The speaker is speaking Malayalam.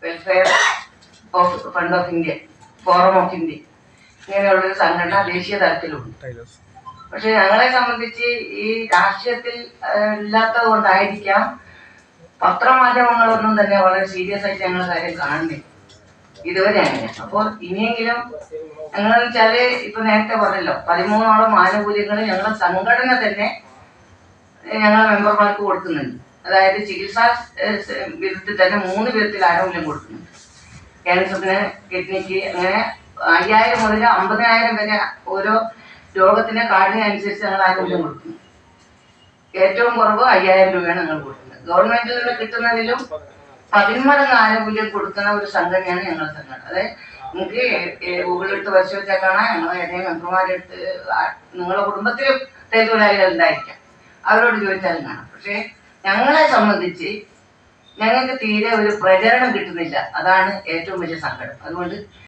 Welfare fund of India, forum of India, ഇങ്ങനെയുള്ളൊരു സംഘടന ദേശീയ തലത്തിലുണ്ട്. പക്ഷെ ഞങ്ങളെ സംബന്ധിച്ച് ഈ രാഷ്ട്രീയത്തിൽ ഇല്ലാത്തത് കൊണ്ടായിരിക്കാം പത്രമാധ്യമങ്ങളൊന്നും തന്നെ വളരെ സീരിയസ് ആയിട്ട് ഞങ്ങൾ കാര്യം കാണുന്നില്ല ഇതുവരെ അങ്ങനെ. അപ്പോൾ ഇനിയെങ്കിലും ഞങ്ങളെന്ന് വെച്ചാല് ഇപ്പൊ നേരത്തെ പറഞ്ഞല്ലോ 13ഓളം ആനുകൂല്യങ്ങൾ ഞങ്ങളുടെ സംഘടന തന്നെ ഞങ്ങളെ മെമ്പർമാർക്ക് കൊടുക്കുന്നുണ്ട്. അതായത് ചികിത്സാ വിധത്തിൽ തന്നെ 3 വിധത്തിൽ ആനുകൂല്യം കൊടുക്കുന്നുണ്ട്. ക്യാൻസറിന്, കിഡ്നിക്ക്, അങ്ങനെ 5000 മുതൽ 50000 വരെ ഓരോ രോഗത്തിന്റെ കാർഡിനനുസരിച്ച് ഞങ്ങൾ ആനുകൂല്യം കൊടുക്കുന്നു. ഏറ്റവും കുറവ് 5000 രൂപയാണ് ഞങ്ങൾ കൊടുക്കുന്നത്. ഗവൺമെന്റിൽ നിന്ന് കിട്ടുന്നതിലും 10 മടങ്ങ് ആനുകൂല്യം കൊടുക്കുന്ന ഒരു സംഘടനയാണ് ഞങ്ങളുടെ സംഘടന. അതായത് നിങ്ങൾക്ക് ഗൂഗിളിലിട്ട് പരിശോധിച്ചാൽ കാണാം. ഞങ്ങൾ ഏതെങ്കിലും മെമ്പർമാരെടുത്ത് നിങ്ങളുടെ കുടുംബത്തിലും തൊഴിലാളികൾ ഉണ്ടായിരിക്കാം, അവരോട് ചോദിച്ചാലും കാണാം. പക്ഷെ ഞങ്ങളെ സംബന്ധിച്ച് ഞങ്ങൾക്ക് തീരെ ഒരു പ്രചരണം കിട്ടുന്നില്ല. അതാണ് ഏറ്റവും വലിയ സങ്കടം. അതുകൊണ്ട്